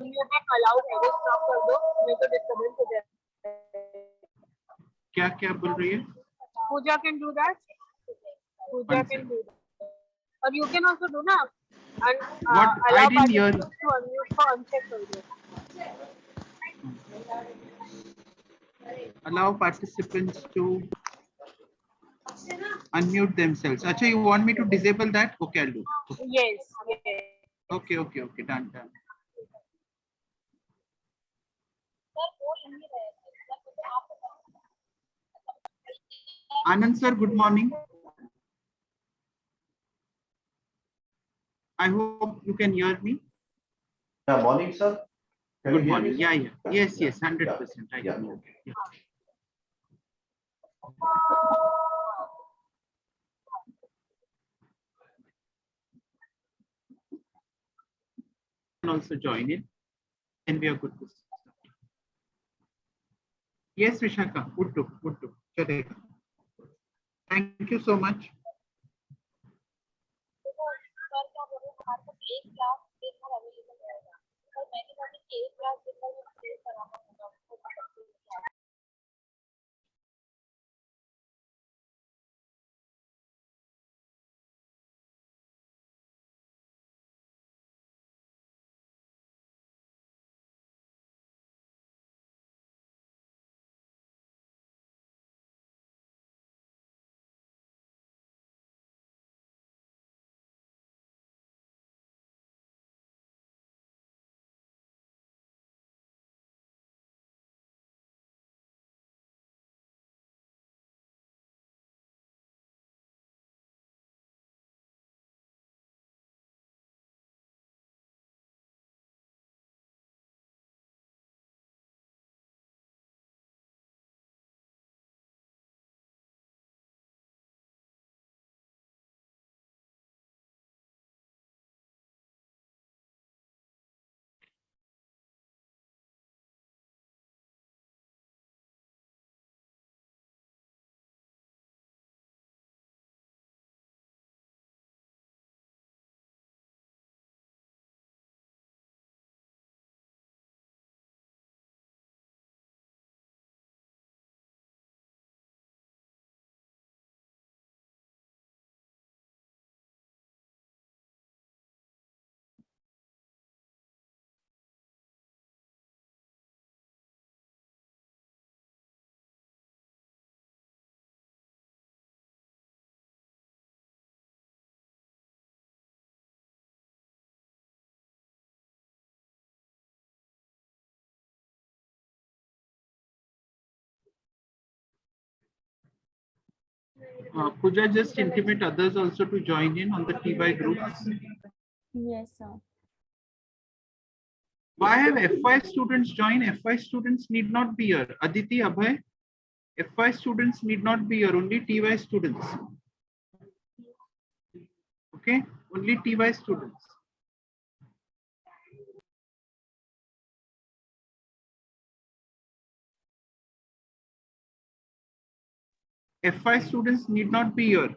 Music allowed है, stop कर दो, नहीं तो डिस्टर्बेंस हो जाएगा। क्या क्या बोल रही है? Pooja can do that, Pooja can do that, और यू कैन आल्सो डू ना, What? I allow didn't hear. participants to unmute को अनचेक कर दो। Allow participants to unmute themselves. Acha, you want me to disable that? Okay, I'll do. Yes, yes. Okay, okay, okay, done, done. Anand sir, good morning. I hope you can hear me. Yeah, morning, sir. Good morning. Yeah, yeah. Yes, yes, 100%. I Yeah. can hear. Yeah. Can also join in. Then we are good to start. Yes, Vishaka. Good to, good to. Chaleka. Thank you so much. Pooja, just intimate others also to join in on the TY groups. Yes, sir. Why have FY students join? FY students need not be here. Aditi, Abhay, FY students need not be here. Only TY students. Okay, only TY students. FY students need not be here.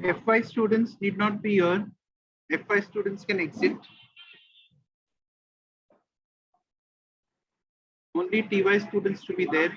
FY students need not be here. FY students can exit. Only TY students to be there.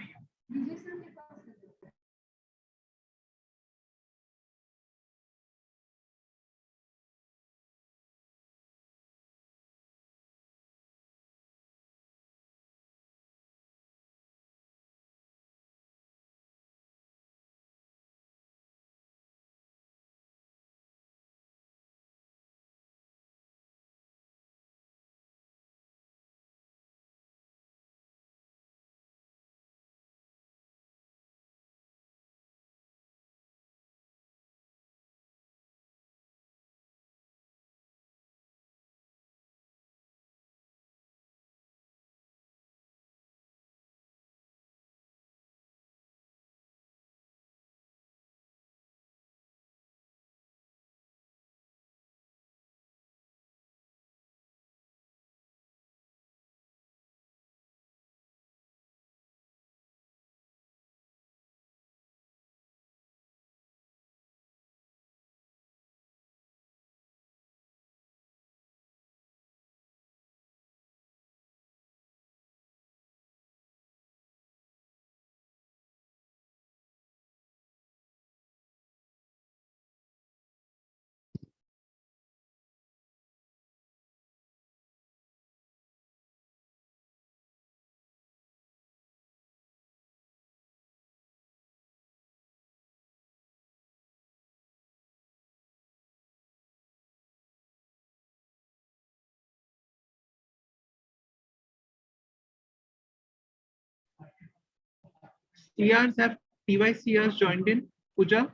CRs have TYCRs joined in? Pooja,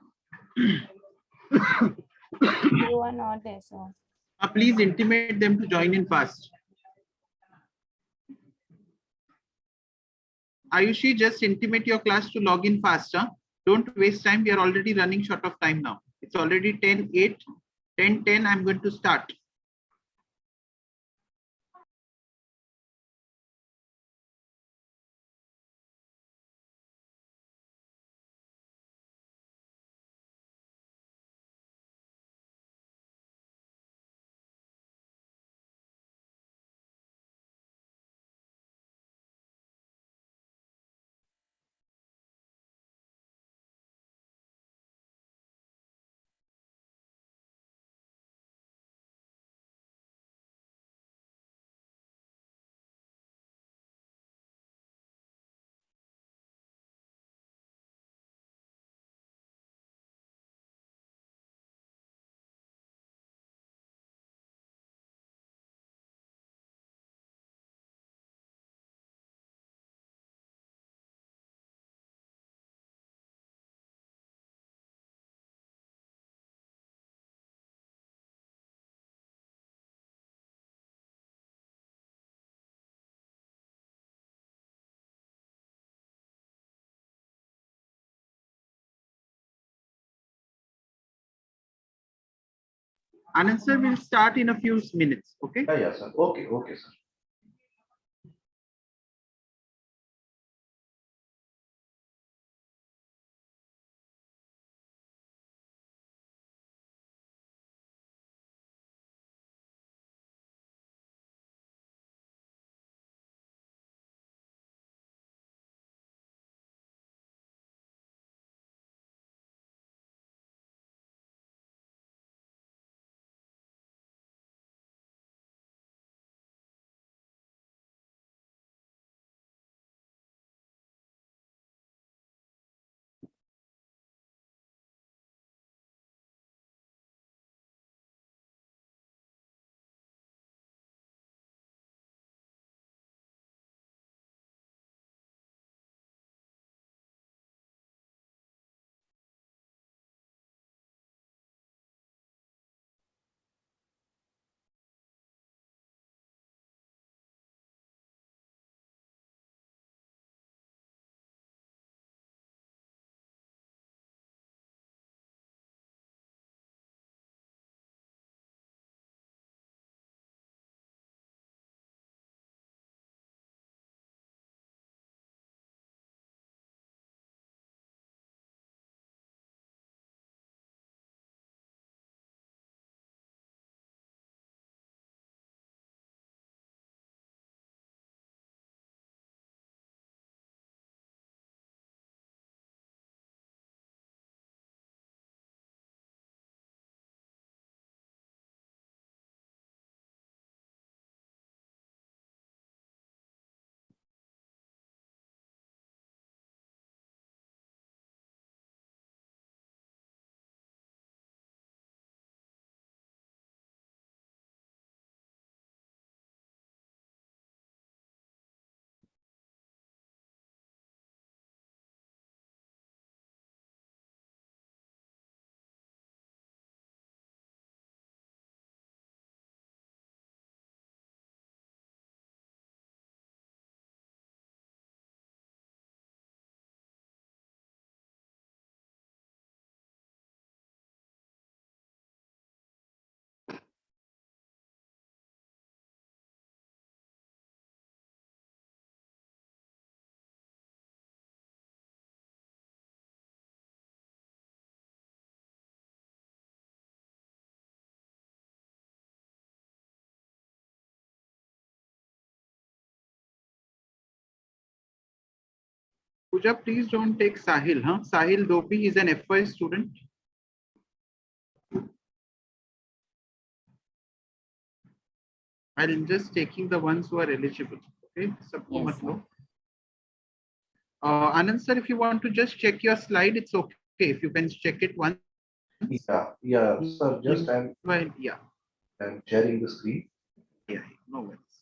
You are not there, sir. please intimate them to join in fast. Ayushi, just intimate your class to log in fast. Huh? Don't waste time. We are already running short of time now. It's already 10:08, 10:10. I'm going to start. Anand sir will start in a few minutes. Okay. Yeah, sir. Okay, okay, sir. Pooja, please don't take Sahil. Huh? Sahil Dopi is an FY student. I'm just taking the ones who are eligible. Okay. Sabko Yes, mat sir. lo. Anand sir, if you want to just check your slide, it's okay. If you can check it once. Yeah, sir. Just Well, yeah, I'm sharing the screen. yeah, no worries.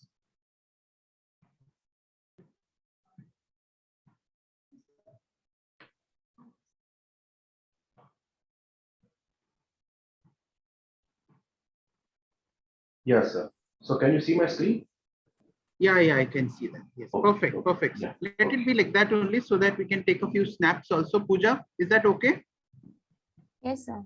Yes, sir. So can you see my screen? Yeah, I can see that. Yes, Okay, perfect, okay. perfect. Yeah. Let it be like that only so that we can take a few snaps also. Pooja, is that okay? Yes, sir.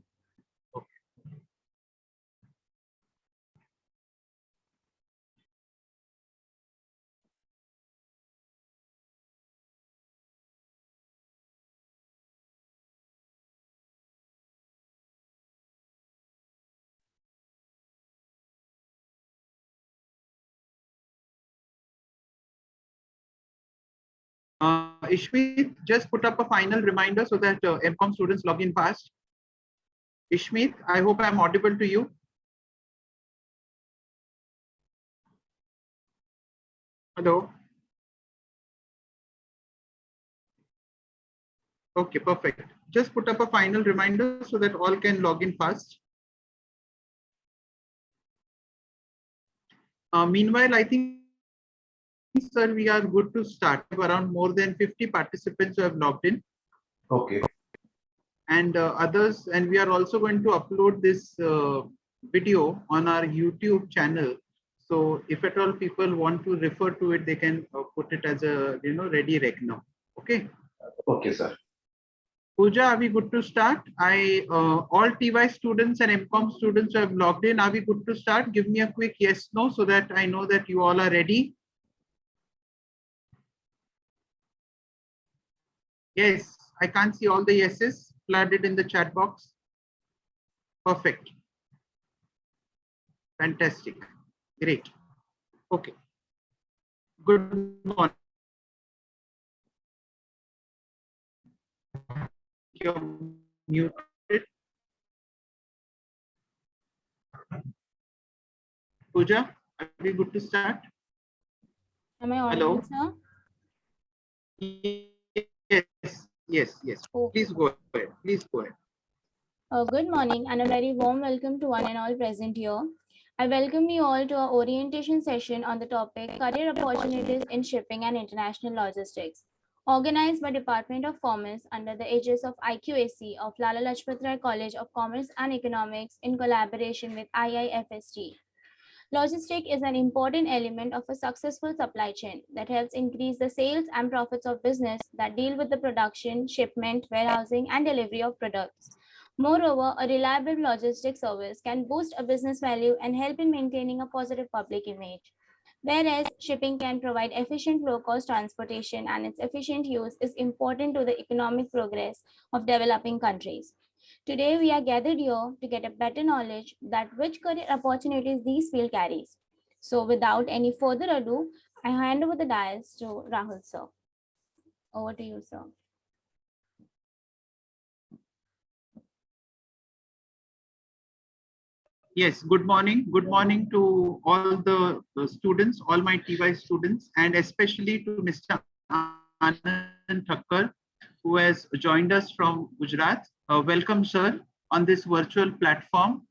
Ishmeet, just put up a final reminder so that MCOM students log in fast. Ishmeet, I hope I'm audible to you. Hello. Okay, perfect. Just put up a final reminder so that all can log in fast. Meanwhile, I think, sir, we are good to start. Around more than 50 participants who have logged in. Okay. And others, and we are also going to upload this video on our YouTube channel. So if at all people want to refer to it, they can put it as a ready rec now. Okay. Okay, sir. Pooja, are we good to start? All TY students and MCOM students who have logged in, are we good to start? Give me a quick yes, no, so that I know that you all are ready. Yes, I can't see all the yeses flooded in the chat box. Perfect. Fantastic. Great. Okay. Good morning. You're muted. Pooja, are we good to start? Am I audible, Hello? sir? Yes. Okay. Please go ahead. Please go ahead. Good morning and a very warm welcome to one and all present here. I welcome you all to our orientation session on the topic Career Opportunities in Shipping and International Logistics, organized by Department of Commerce under the aegis of IQAC of Lala Lajpat Rai College of Commerce and Economics in collaboration with IIFST. Logistics is an important element of a successful supply chain that helps increase the sales and profits of business that deal with the production, shipment, warehousing, and delivery of products. Moreover, a reliable logistics service can boost a business value and help in maintaining a positive public image. Whereas shipping can provide efficient low-cost transportation and its efficient use is important to the economic progress of developing countries. Today, we are gathered here to get a better knowledge that which career opportunities these field carries. So without any further ado, I hand over the dais to Rahul sir. Over to you, sir. Yes, good morning. Good morning to all the students, all my TY students, and especially to Mr. Anand Thakkar, who has joined us from Gujarat. Welcome, sir, on this virtual platform.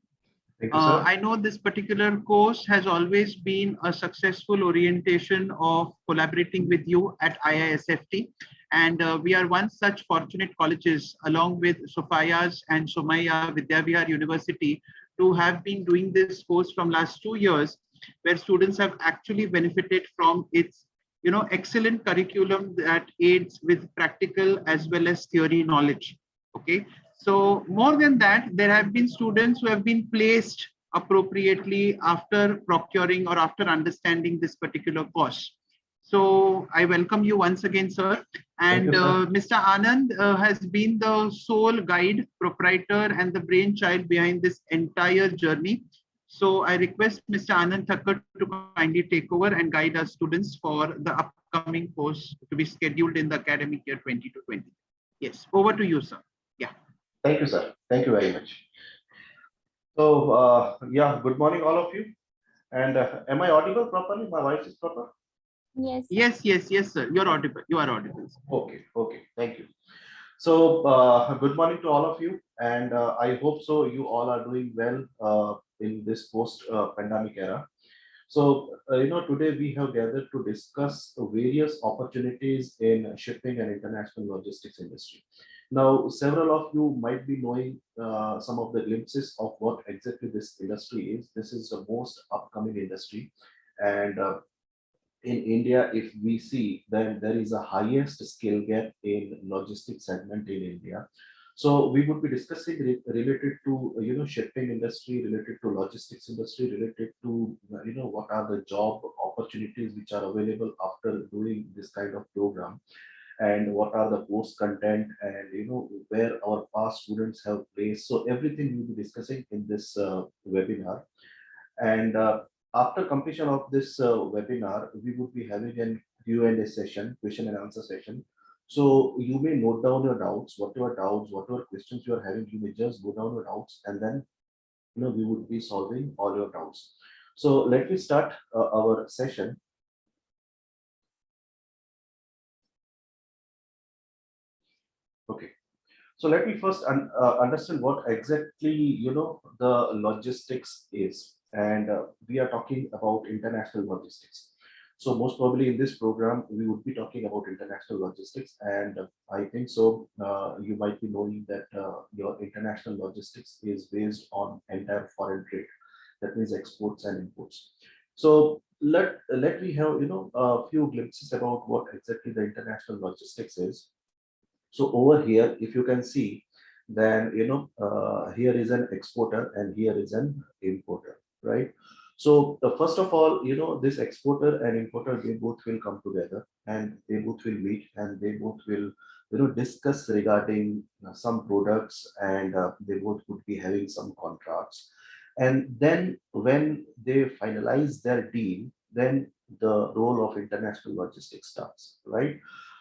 Thank you, sir. I know this particular course has always been a successful orientation of collaborating with you at IISFT. And we are one such fortunate colleges along with Sophia's and Somaya Vidyavihar University to have been doing this course from last 2 years, where students have actually benefited from its excellent curriculum that aids with practical as well as theory knowledge. Okay. So more than that, there have been students who have been placed appropriately after procuring or after understanding this particular course. So I welcome you once again, sir. And Mr. Anand has been the sole guide, proprietor, and the brainchild behind this entire journey. So I request Mr. Anand Thakkar to kindly take over and guide our students for the upcoming course to be scheduled in the academic year 2020. Yes, over to you, sir. Yeah. Thank you, sir. Thank you very much. So, yeah, good morning, all of you. And am I audible properly? My voice is proper? Yes. Yes, sir. You're audible. You are audible. Okay. Thank you. So, good morning to all of you. And I hope so you all are doing well in this post-pandemic era. So, today we have gathered to discuss various opportunities in shipping and international logistics industry. Now, several of you might be knowing some of the glimpses of what exactly this industry is. This is the most upcoming industry, and in India, if we see, then there is a highest skill gap in logistics segment in India. So we would be discussing related to shipping industry, related to logistics industry, related to what are the job opportunities which are available after doing this kind of program, and what are the post content, and where our past students have placed. So everything we'll be discussing in this webinar. And after completion of this webinar, we would be having an Q&A session, question and answer session. So you may note down your doubts, whatever questions you are having, you may just go down your doubts, and then we would be solving all your doubts. So let me start our session. Okay. So let me first understand what exactly the logistics is, and we are talking about international logistics. So most probably in this program we would be talking about international logistics, and I think so. You might be knowing that your international logistics is based on entire foreign trade, that means exports and imports. So let me have a few glimpses about what exactly the international logistics is. So over here, if you can see, then here is an exporter and here is an importer, right? So first of all, this exporter and importer, they both will come together and they both will meet and they both will discuss regarding some products, and they both would be having some contracts. And then when they finalize their deal, then the role of international logistics starts, right?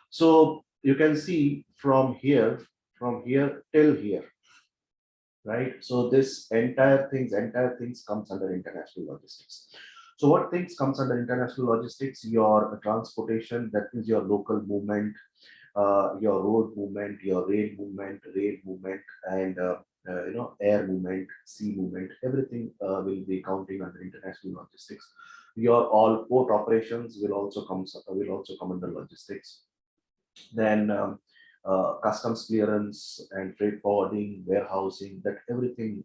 So you can see from here till here, right? So this entire things comes under international logistics. So what things comes under international logistics? Your transportation, that is your local movement, your road movement, your rail movement, and air movement, sea movement, everything will be counting under international logistics. Your all port operations will also come under logistics. Then customs clearance and freight forwarding, warehousing, that everything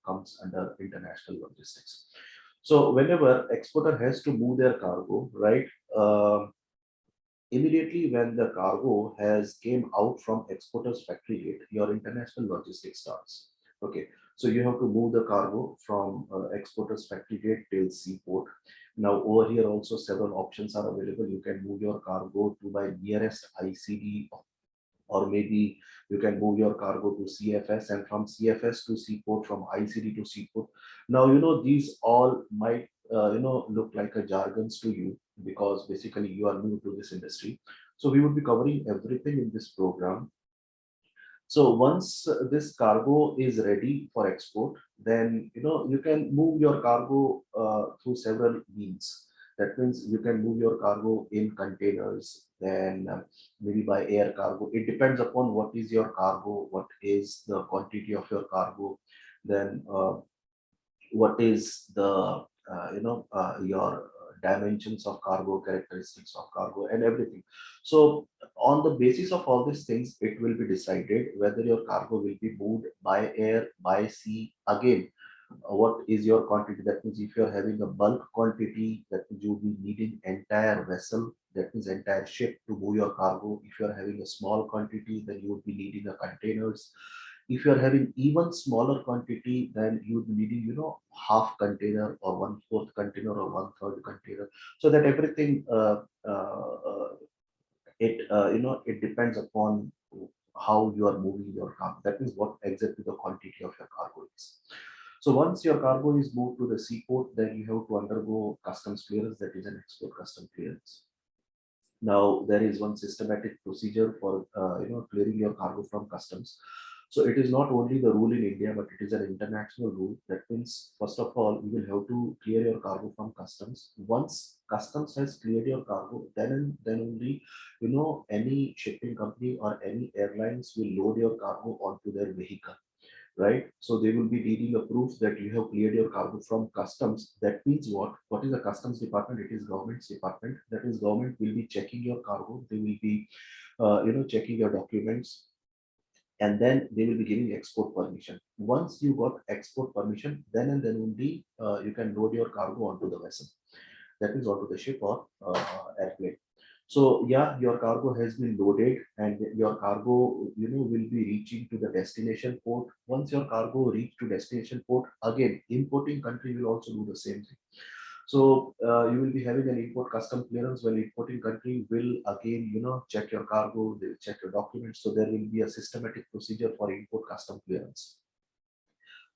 comes under international logistics. So whenever exporter has to move their cargo, right, immediately when the cargo has came out from exporter's factory gate, your international logistics starts. Okay, so you have to move the cargo from exporter's factory gate till seaport. Now over here also several options are available. You can move your cargo to by nearest ICD, or maybe you can move your cargo to CFS, and from CFS to seaport, from ICD to seaport. Now these all might look like a jargons to you, because basically you are new to this industry. So we would be covering everything in this program. So once this cargo is ready for export, then you can move your cargo through several means. That means you can move your cargo in containers, then maybe by air cargo. It depends upon what is your cargo, what is the quantity of your cargo, then what is the your dimensions of cargo, characteristics of cargo, and everything. So on the basis of all these things, it will be decided whether your cargo will be moved by air, by sea. Again, what is your quantity? That means if you're having a bulk quantity, that means you'll be needing entire vessel, that means entire ship to move your cargo. If you're having a small quantity, then you would be needing a containers. If you're having even smaller quantity, then you would be needing half container or one fourth container or one third container. So that everything it depends upon how you are moving your cargo. That is what exactly the quantity of your cargo is. So once your cargo is moved to the seaport, then you have to undergo customs clearance, that is an export custom clearance. Now there is one systematic procedure for clearing your cargo from customs. So it is not only the rule in India, but it is an international rule. That means first of all, you will have to clear your cargo from customs. Once customs has cleared your cargo, then only any shipping company or any airlines will load your cargo onto their vehicle, right? So they will be needing a proof that you have cleared your cargo from customs. That means what? What is the customs department? It is government's department. That is government will be checking your cargo. They will be, checking your documents. and then they will be giving export permission. Once you got export permission, then and then only you can load your cargo onto the vessel, that is onto the ship or airplane. So yeah, your cargo has been loaded and your cargo, will be reaching to the destination port. Once your cargo reach to destination port, again, importing country will also do the same thing. So you will be having an import custom clearance, when importing country will again, check your cargo, they will check your documents. So there will be a systematic procedure for import custom clearance.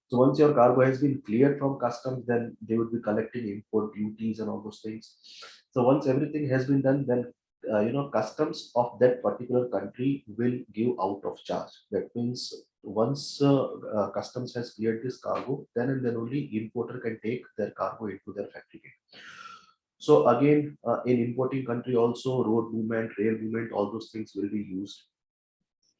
So once your cargo has been cleared from customs, then they would be collecting import duties and all those things. So once everything has been done, then customs of that particular country will give out of charge. That means once customs has cleared this cargo, then and then only importer can take their cargo into their factory gate. So again, in importing country also, road movement, rail movement, all those things will be used.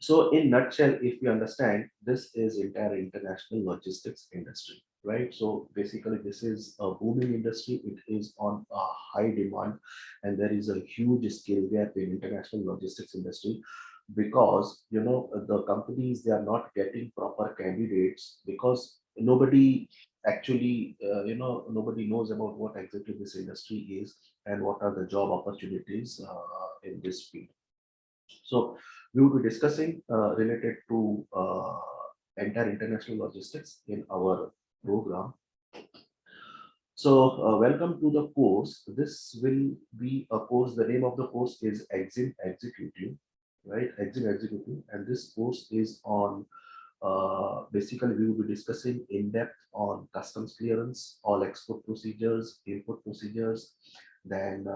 So in nutshell, if we understand, this is entire international logistics industry, right? So basically this is a booming industry. It is on a high demand, and there is a huge skill gap in international logistics industry, because the companies, they are not getting proper candidates, because nobody actually nobody knows about what exactly this industry is and what are the job opportunities in this field. So we will be discussing related to entire international logistics in our program. So welcome to the course. This will be a course. The name of the course is Exim Executive, right? Exim Executive, and this course is on basically we will be discussing in depth on customs clearance, all export procedures, import procedures, then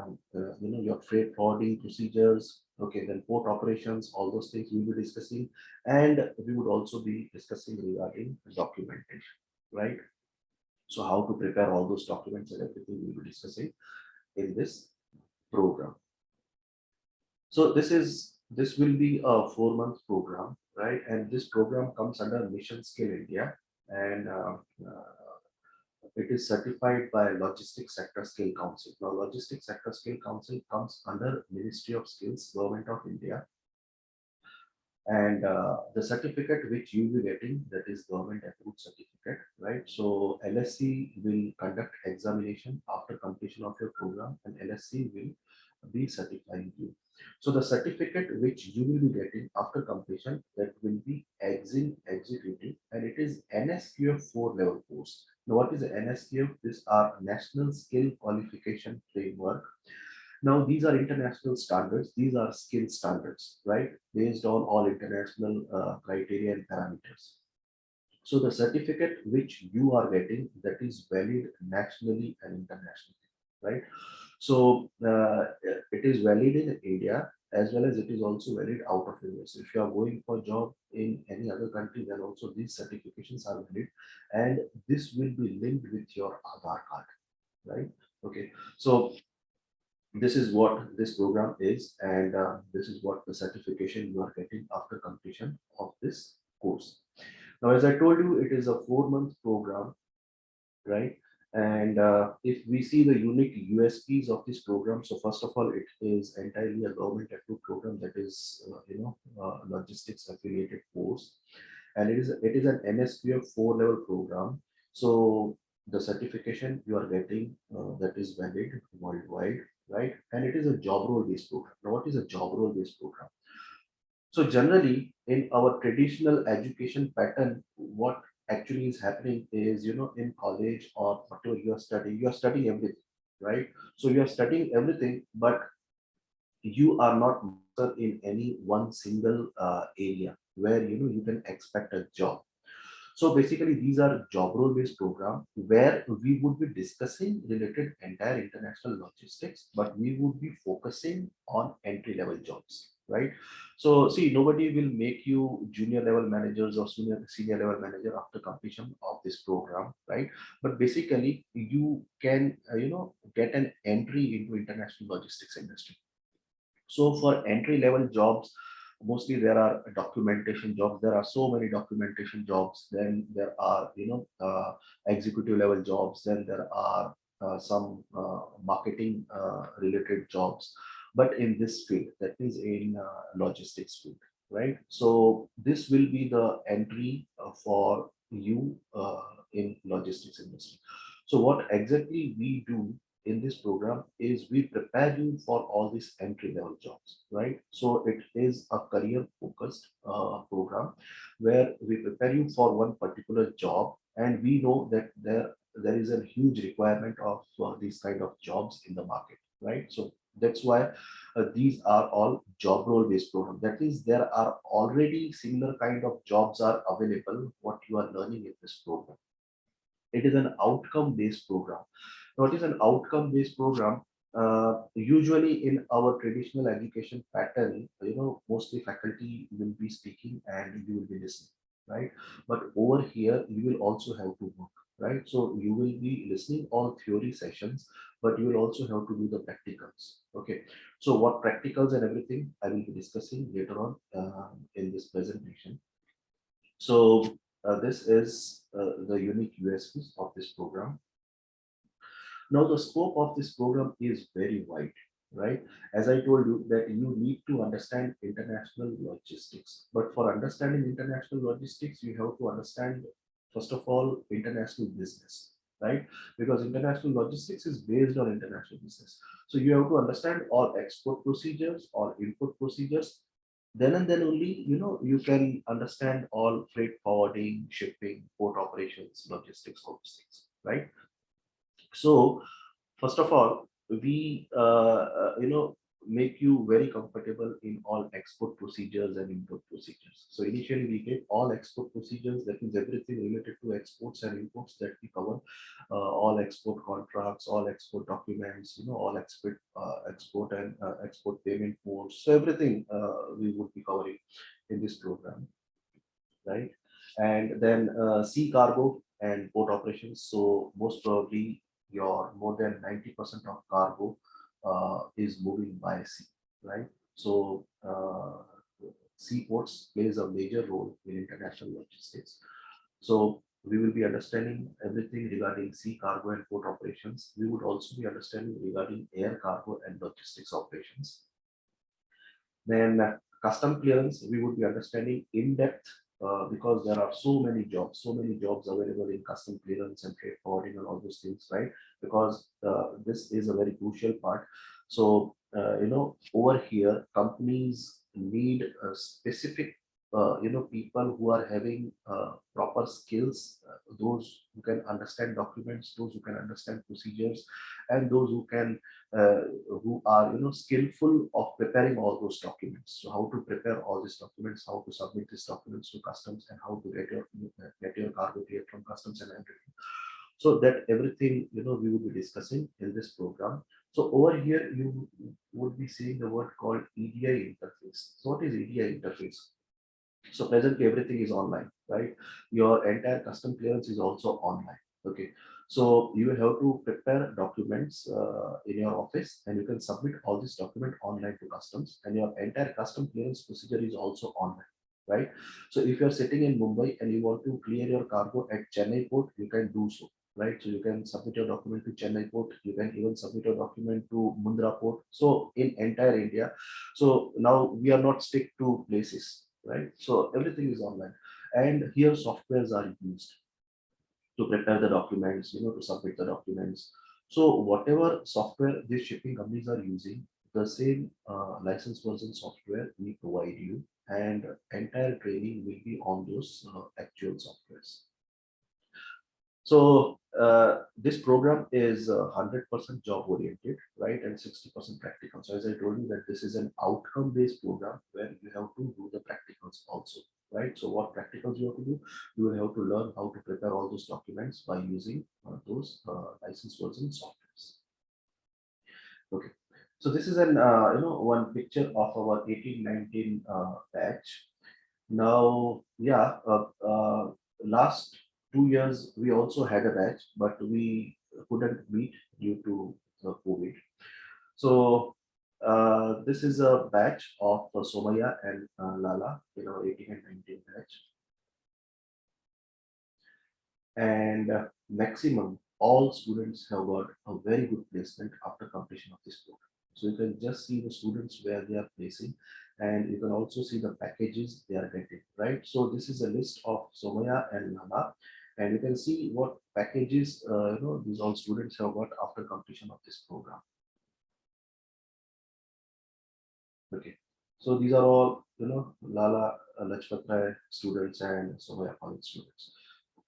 your freight forwarding procedures. Okay, then port operations, all those things we will be discussing, and we would also be discussing regarding documentation, right? So how to prepare all those documents and everything we will be discussing in this program. So this will be a 4-month program, right? And this program comes under Mission Skill India, and it is certified by Logistics Sector Skill Council. Now, Logistics Sector Skill Council comes under Ministry of Skills, Government of India, and the certificate which you will be getting, that is government approved certificate, right? So LSC will conduct examination after completion of your program, and LSC will be certifying you. So the certificate which you will be getting after completion, that will be Exim Executive, and it is NSQF 4 level course. Now what is NSQF? These are National Skill Qualification Framework. Now, these are international standards. These are skill standards, right? Based on all international criteria and parameters. So the certificate which you are getting, that is valid nationally and internationally, right? So it is valid in India, as well as it is also valid out of India. So if you are going for job in any other country, then also these certifications are valid, and this will be linked with your Aadhaar card, right? Okay, so this is what this program is, and this is what the certification you are getting after completion of this course. Now, as I told you, it is a 4-month program, right? And if we see the unique USPs of this program, so first of all, it is entirely a government approved program, that is logistics affiliated course, and it is an NSQF 4 level program. So the certification you are getting, that is valid worldwide, right? And it is a job role based program. Now, what is a job role based program? So generally, in our traditional education pattern, what actually is happening is, in college or whatever you are studying everything, right? So you are studying everything, but you are not master in any one single area where you can expect a job. So basically, these are job role based program where we would be discussing related entire international logistics, but we would be focusing on entry level jobs, right? So see, nobody will make you junior level managers or senior level manager after completion of this program, right? But basically, you can get an entry into international logistics industry. So for entry level jobs, mostly there are documentation jobs. There are so many documentation jobs. Then there are executive level jobs. Then there are some marketing related jobs. But in this field, that is in logistics field, right? So this will be the entry for you in logistics industry. So what exactly we do in this program is we prepare you for all these entry level jobs, right? So it is a career focused program where we prepare you for one particular job, and we know that there is a huge requirement of these kind of jobs in the market, right? So that's why these are all job role based program. That is, there are already similar kind of jobs are available what you are learning in this program. It is an outcome based program. What is an outcome based program? Usually in our traditional education pattern, mostly faculty will be speaking and you will be listening, right? But over here, you will also have to work, right? So you will be listening all theory sessions, but you will also have to do the practicals. Okay. So what practicals and everything I will be discussing later on in this presentation. So this is the unique USPs of this program. Now, the scope of this program is very wide, right? As I told you that you need to understand international logistics. But for understanding international logistics, you have to understand, first of all, international business, right? Because international logistics is based on international business. So you have to understand all export procedures, all import procedures. Then and then only, you can understand all freight forwarding, shipping, port operations, logistics, all these things, right? So first of all, we make you very comfortable in all export procedures and import procedures. So initially we get all export procedures, that means everything related to exports and imports that we cover, all export contracts, all export documents, all export and export payment modes. So everything we would be covering in this program, right? And then sea cargo and port operations. So most probably your more than 90% of cargo is moving by sea, right? So seaports plays a major role in international logistics. So we will be understanding everything regarding sea cargo and port operations. We would also be understanding regarding air cargo and logistics operations. Then custom clearance, we would be understanding in depth because there are so many jobs available in custom clearance and freight forwarding and all those things, right? Because this is a very crucial part. So, over here, companies need a specific, people who are having proper skills, those who can understand documents, those who can understand procedures, and those who are skillful of preparing all those documents. So how to prepare all these documents, how to submit these documents to customs, and how to get your cargo cleared from customs and everything. So that everything we will be discussing in this program. So over here you would be seeing the word called EDI interface. So what is EDI interface? So presently everything is online, right? Your entire custom clearance is also online. Okay. So you will have to prepare documents in your office, and you can submit all this document online to customs, and your entire custom clearance procedure is also online, right? So if you're sitting in Mumbai and you want to clear your cargo at Chennai port, you can do so, right? So you can submit your document to Chennai port. You can even submit your document to Mundra port. So in entire India. So now we are not stick to places, right? So everything is online, and here softwares are used to prepare the documents, to submit the documents. So whatever software these shipping companies are using, the same license version software we provide you, and entire training will be on those actual softwares. So this program is 100% job oriented, right, and 60% practical. So as I told you that this is an outcome based program where you have to do the practicals also, right? So what practicals you have to do? You will have to learn how to prepare all those documents by using those license version softwares. Okay. So this is an one picture of our 1819 batch. Now, yeah, last 2 years we also had a batch, but we couldn't meet due to the COVID. So this is a batch of Somaya and Lala, 18 and 19 batch, and maximum all students have got a very good placement after completion of this program. So you can just see the students where they are placing. and you can also see the packages they are getting, right? So this is a list of Somaya and Lala, and you can see what packages these all students have got after completion of this program. Okay, so these are all Lala Lajpat Rai students and Somaya college students.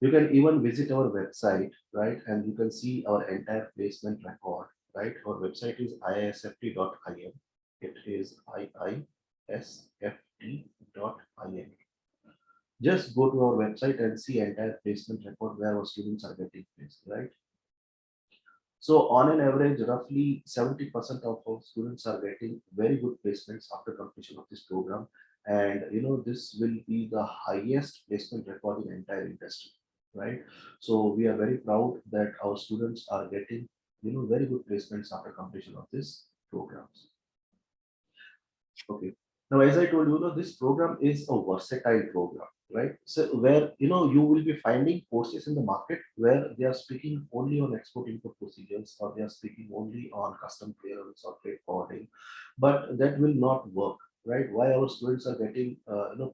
You can even visit our website, right? And you can see our entire placement record, right? Our website is iisft.in. It is iisft.in. Just go to our website and see entire placement record where our students are getting placed, right? So on an average, roughly 70% of our students are getting very good placements after completion of this program. And this will be the highest placement record in entire industry, right? So we are very proud that our students are getting very good placements after completion of this programs. Okay. Now, as I told you, this program is a versatile program, right? So where you will be finding courses in the market where they are speaking only on export import procedures, or they are speaking only on custom clearance or freight forwarding, but that will not work, right? Why our students are getting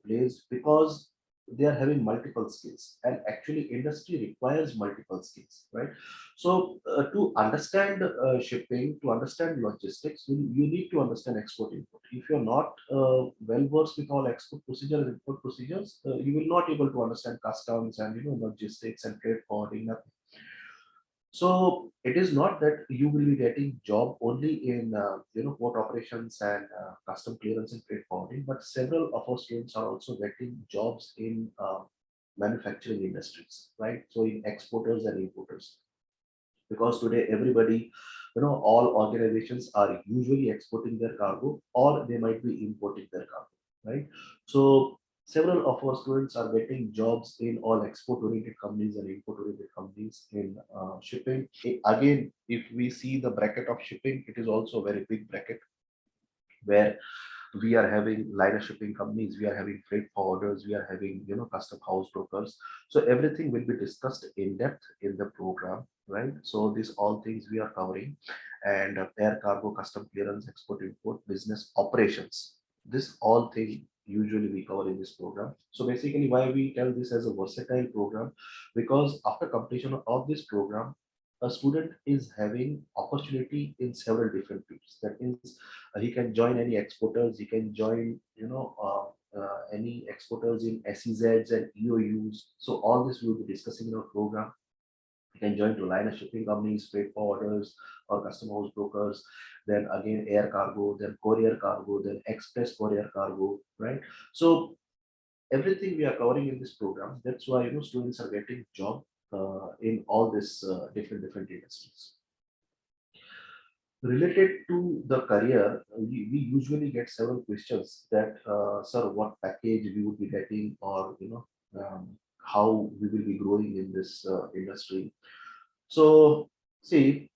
placed? Because they are having multiple skills, and actually industry requires multiple skills, right? So to understand shipping, to understand logistics, you need to understand export import. If you're not well versed with all export procedures and import procedures, you will not able to understand customs and logistics and trade forwarding. Nothing. So it is not that you will be getting job only in port operations and custom clearance and trade forwarding, but several of our students are also getting jobs in manufacturing industries, right? So in exporters and importers, because today everybody, all organizations are usually exporting their cargo, or they might be importing their cargo, right? So several of our students are getting jobs in all export oriented companies and import oriented companies in shipping. Again, if we see the bracket of shipping, it is also a very big bracket where we are having liner shipping companies, we are having freight forwarders, we are having custom house brokers. So everything will be discussed in depth in the program, right? So these all things we are covering, and air cargo, custom clearance, export import, business operations, this all thing usually we cover in this program. So basically why we tell this as a versatile program, because after completion of this program, a student is having opportunity in several different fields. That means he can join any exporters, he can join any exporters in SEZs and EOUs. So all this we'll be discussing in our program. You can join to liner shipping companies, freight forwarders, or custom house brokers, then again air cargo, then courier cargo, then express courier cargo, right? So everything we are covering in this program. That's why students are getting job in all this different industries. Related to the career, we usually get several questions that, sir, what package we would be getting, or how we will be growing in this industry. So, see,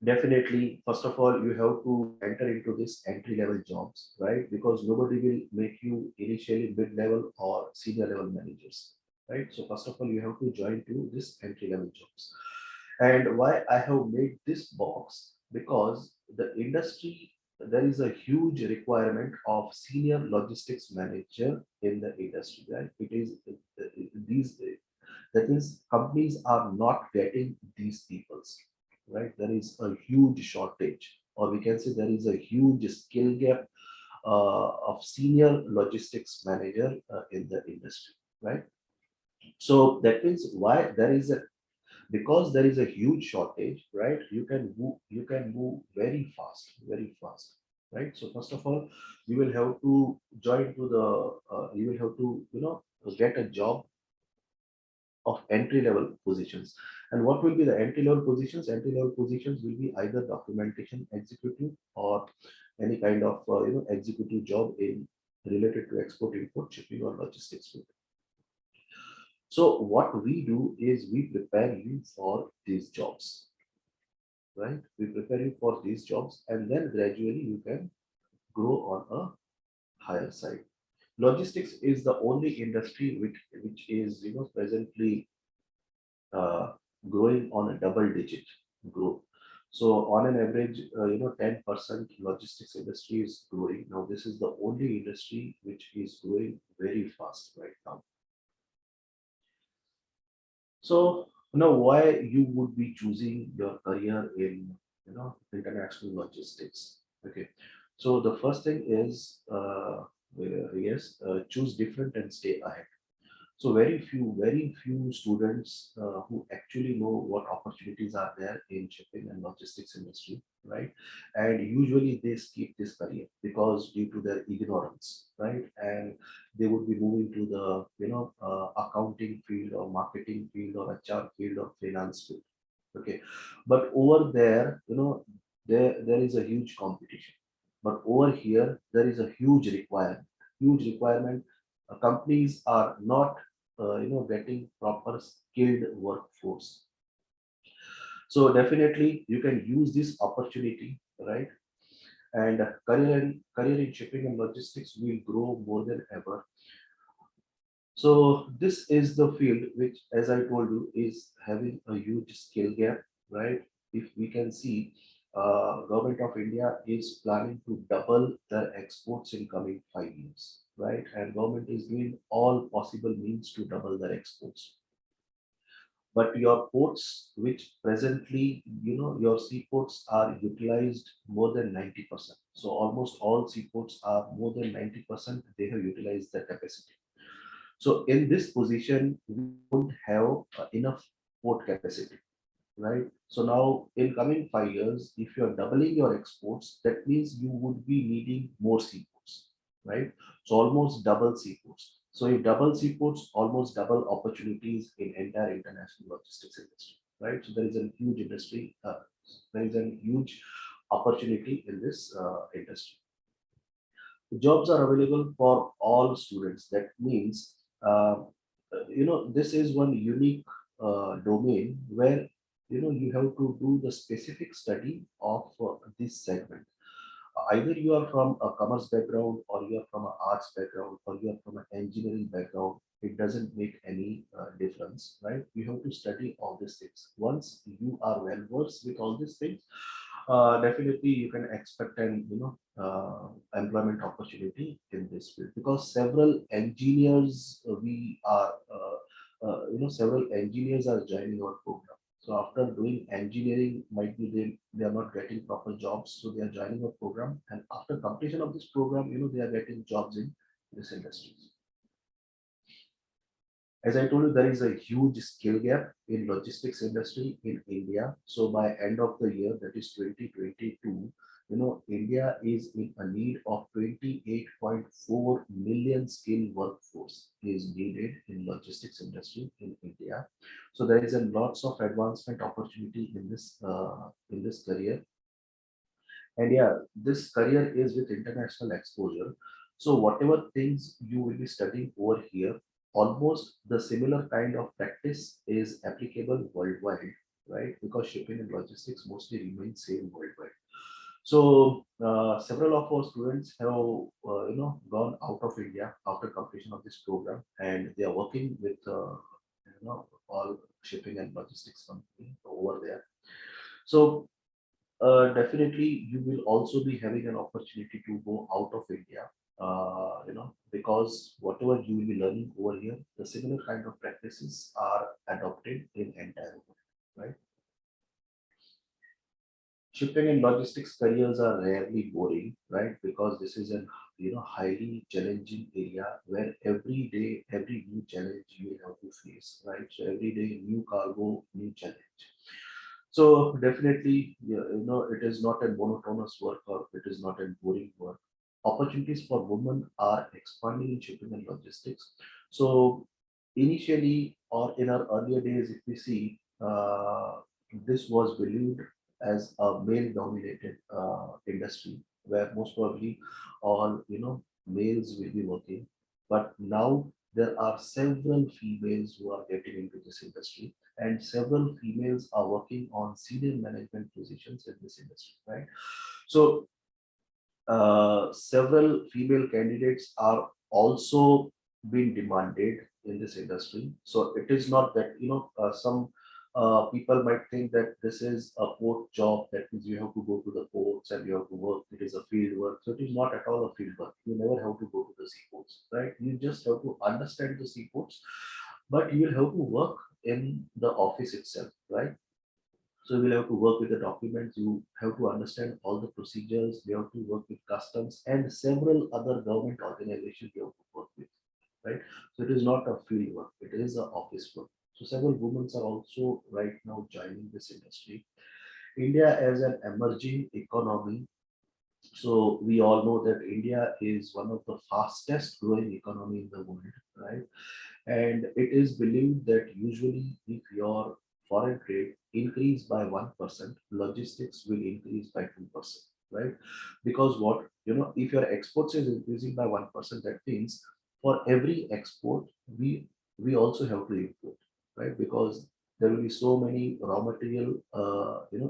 definitely, first of all, you have to enter into this entry level jobs, right? Because nobody will make you initially mid level or senior level managers, right? So first of all, you have to join to this entry level jobs. And why I have made this box, because the industry, there is a huge requirement of senior logistics manager in the industry, right? It is these, that means companies are not getting these peoples, right? There is a huge shortage, or we can say there is a huge skill gap of senior logistics manager in the industry, right? So that means why there is a, because there is a huge shortage, right? You can move very fast, right? So first of all, you will have to join to the you will have to get a job of entry level positions. And what will be the entry level positions? Entry level positions will be either documentation executive, or any kind of executive job in related to export import, shipping, or logistics field. So what we do is we prepare you for these jobs, right? We prepare you for these jobs, and then gradually you can grow on a higher side. Logistics is the only industry which is presently uh, growing on a double digit growth. So on an average, 10% logistics industry is growing. Now, this is the only industry which is growing very fast right now. So now, why you would be choosing your career in international logistics? Okay, so the first thing is yes, choose different and stay ahead. So very few students who actually know what opportunities are there in shipping and logistics industry, right? And usually they skip this career because due to their ignorance, right? And they would be moving to the accounting field or marketing field or HR field or finance field. Okay, but over there, there is a huge competition. But over here, there is a huge requirement. Huge requirement. Companies are not getting proper skilled workforce. So definitely you can use this opportunity, right? And career in shipping and logistics will grow more than ever. So this is the field which, as I told you, is having a huge skill gap, right? If we can see, government of India is planning to double their exports in coming 5 years, right? And government is doing all possible means to double their exports. But your ports, which presently, your seaports are utilized more than 90%. So almost all seaports are more than 90%, they have utilized their capacity. So in this position, we don't have enough port capacity, right? So now in coming 5 years, if you're doubling your exports, that means you would be needing more seaports, right? So almost double seaports. So if double seaports, almost double opportunities in entire international logistics industry, right? So there is a huge industry, there is a huge opportunity in this industry. Jobs are available for all students. That means, this is one unique domain where, you have to do the specific study of this segment. Either you are from a commerce background, or you are from an arts background, or you are from an engineering background. It doesn't make any difference, right? You have to study all these things. Once you are well versed with all these things, definitely you can expect an employment opportunity in this field, because several engineers several engineers are joining our program. So after doing engineering, might be they are not getting proper jobs, so they are joining a program, and after completion of this program, they are getting jobs in this industry. As I told you, there is a huge skill gap in logistics industry in India. So by end of the year, that is 2022, India is in a need of 28.4 million skilled workforce is needed in logistics industry in India. So there is a lots of advancement opportunity in this career. And yeah, this career is with international exposure. So whatever things you will be studying over here, almost the similar kind of practice is applicable worldwide, right? Because shipping and logistics mostly remain same worldwide. So several of our students have gone out of India after completion of this program, and they are working with all shipping and logistics company over there. So definitely you will also be having an opportunity to go out of India, because whatever you will be learning over here, the similar kind of practices are adopted in entire world, right? Shipping and logistics careers are rarely boring, right? Because this is a highly challenging area where every day, every new challenge you will have to face, right? So every day, new cargo, new challenge. So definitely, it is not a monotonous work, or it is not a boring work. Opportunities for women are expanding in shipping and logistics. So initially, or in our earlier days, if we see, this was believed as a male-dominated industry, where most probably all males will be working. But now there are several females who are getting into this industry, and several females are working on senior management positions in this industry, right? So several female candidates are also being demanded in this industry. So it is not that some People might think that this is a port job, that means you have to go to the ports and you have to work. It is a field work. So it is not at all a field work. You never have to go to the seaports, right? You just have to understand the seaports, but you will have to work in the office itself, right? So you will have to work with the documents, you have to understand all the procedures, you have to work with customs and several other government organizations you have to work with, right? So it is not a field work, it is an office work. So several women are also right now joining this industry. India as an emerging economy, so we all know that India is one of the fastest growing economy in the world, right? And it is believed that usually if your foreign trade increase by 1%, logistics will increase by 2%, right? Because what, if your exports is increasing by 1%, that means for every export, we also have to import, right? Because there will be so many raw material,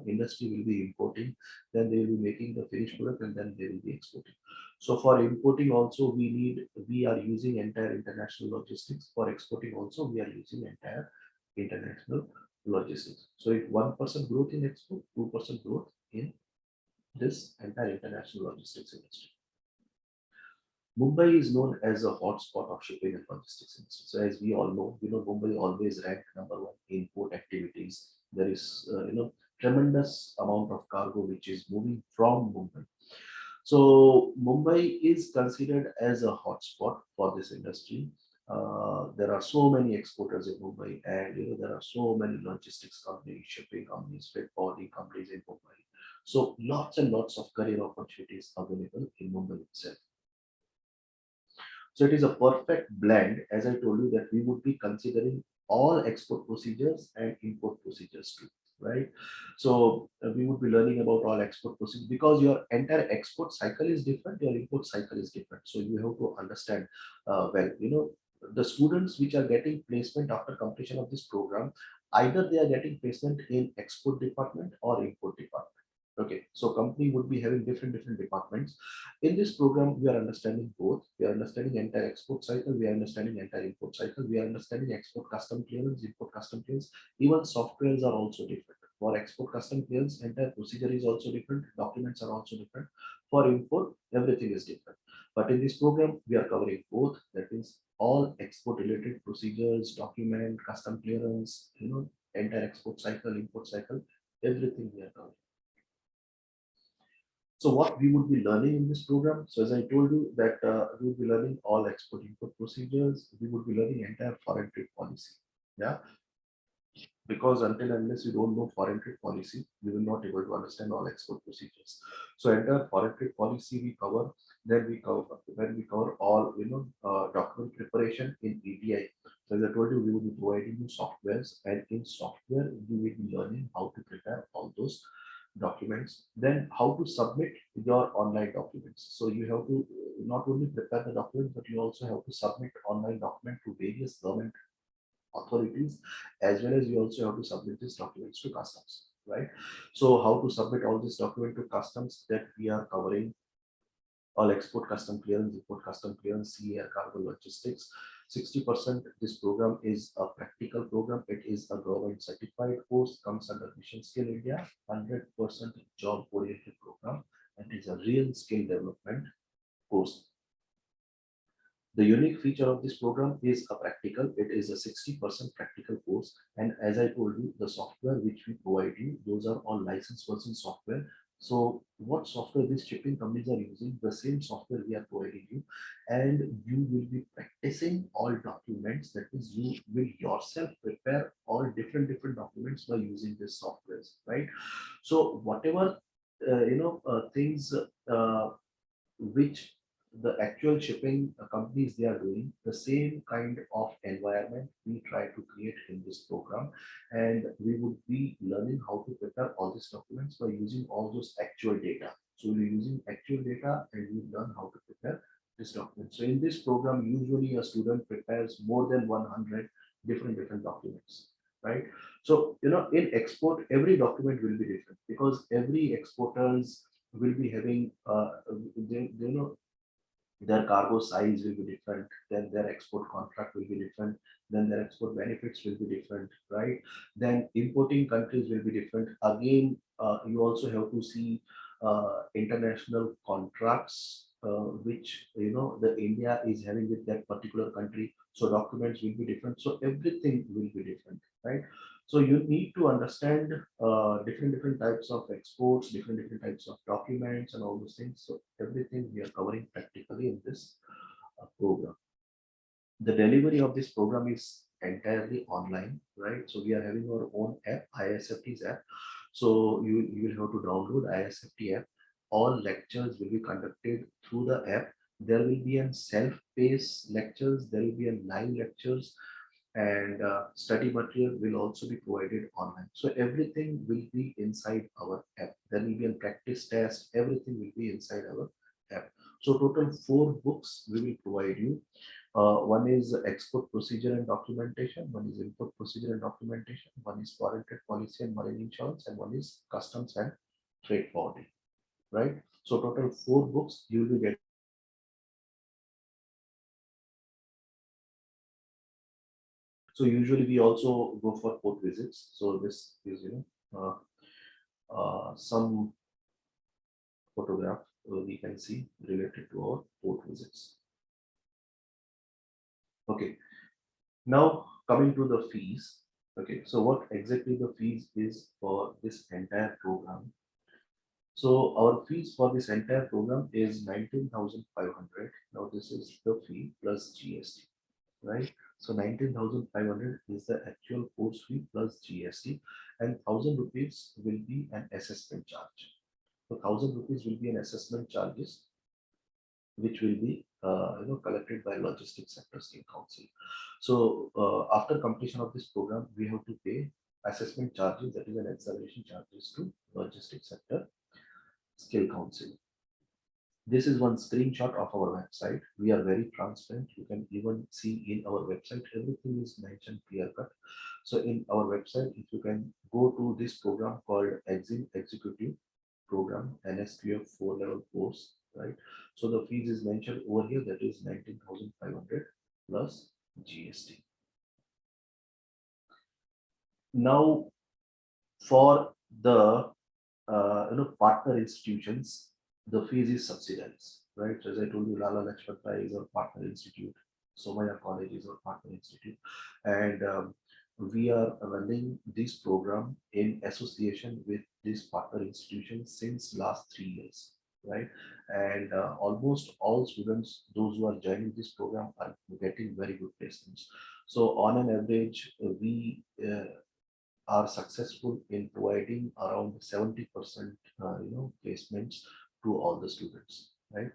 industry will be importing, then they will be making the finished product and then they will be exporting. So for importing also we are using entire international logistics. For exporting also we are using entire international logistics. So if 1% growth in export, 2% growth in this entire international logistics industry. Mumbai is known as a hotspot of shipping and logistics industry. So as we all know, Mumbai always ranked #1 in port activities. There is, tremendous amount of cargo which is moving from Mumbai. So Mumbai is considered as a hotspot for this industry. There are so many exporters in Mumbai, and there are so many logistics companies, shipping companies, freight forwarding companies in Mumbai. So lots and lots of career opportunities available in Mumbai itself. So it is a perfect blend, as I told you, that we would be considering all export procedures and import procedures too, right? So we would be learning about all export procedures because your entire export cycle is different, your import cycle is different. So you have to understand well, the students which are getting placement after completion of this program, either they are getting placement in export department or import department. Okay, so company would be having different departments. In this program, we are understanding both. We are understanding entire export cycle. We are understanding entire import cycle. We are understanding export custom clearance, import custom clearance. Even softwares are also different. For export custom clearance, entire procedure is also different. Documents are also different. For import, everything is different. But in this program, we are covering both. That means all export related procedures, document, custom clearance, entire export cycle, import cycle, everything we are covering. So what we would be learning in this program, so as I told you that we would be learning all export import procedures, we would be learning entire foreign trade policy. Yeah, because until unless you don't know foreign trade policy, you will not able to understand all export procedures. So entire foreign trade policy we cover, then we cover all document preparation in EDI. So as I told you, we will be providing you softwares, and in software we will be learning how to prepare all those documents, then how to submit your online documents. So you have to not only prepare the document, but you also have to submit online document to various government authorities, as well as you also have to submit these documents to customs, right? So how to submit all this document to customs, that we are covering all export custom clearance, import custom clearance, sea, air, cargo, logistics. 60% this program is a practical program. It is a government certified course, comes under Mission Skill India, 100% job oriented program, and is a real skill development course. The unique feature of this program is a practical. It is a 60% practical course. And as I told you, the software which we provide you, those are all licensed version software. So what software these shipping companies are using, the same software we are providing you, and you will be practicing all documents. That means you will yourself prepare all different documents by using this softwares, right? So whatever things which the actual shipping companies they are doing, the same kind of environment we try to create in this program, and we would be learning how to prepare all these documents by using all those actual data. So we're using actual data and we learn how to prepare this document. So in this program, usually a student prepares more than 100 different documents, right? So in export, every document will be different because every exporters will be having their cargo size will be different, then their export contract will be different, then their export benefits will be different, right? Then importing countries will be different. Again, you also have to see international contracts which the India is having with that particular country. So documents will be different. So everything will be different, right? So you need to understand different types of exports, different types of documents, and all those things. So everything we are covering practically in this program. The delivery of this program is entirely online, right? So we are having our own app, ISFT's app. So you will have to download ISFT app. All lectures will be conducted through the app. There will be a self-paced lectures. There will be a live lectures, and study material will also be provided online. So everything will be inside our app. There will be a practice test. Everything will be inside our app. So total 4 books we will provide you. One is export procedure and documentation, one is import procedure and documentation, one is foreign trade policy and marine insurance, and one is customs and trade forwarding, right? So total 4 books you will be getting. So usually we also go for port visits. So this is some photograph we can see related to our port visits. Okay, now coming to the fees. Okay, so what exactly the fees is for this entire program? So our fees for this entire program is 19,500. Now this is the fee plus GST, right? So 19,500 is the actual course fee plus GST, and 1,000 rupees will be an assessment charge. So 1,000 rupees will be an assessment charges, which will be collected by Logistics Sector Skill Council. So after completion of this program, we have to pay assessment charges, that is an examination charges, to Logistics Sector Skill Council. This is one screenshot of our website. We are very transparent. You can even see in our website, everything is mentioned clear cut. So in our website, if you can go to this program called Executive Program NSQF 4-level course, right? So the fees is mentioned over here, that is 19,500 plus GST. Now for the partner institutions, the fees is subsidized, right? As I told you, Lala Lajpat Rai is our partner institute, Somaya College is our partner institute, and we are running this program in association with this partner institution since last 3 years, right? And almost all students, those who are joining this program, are getting very good placements. So on an average, we are successful in providing around 70% placements to all the students, right?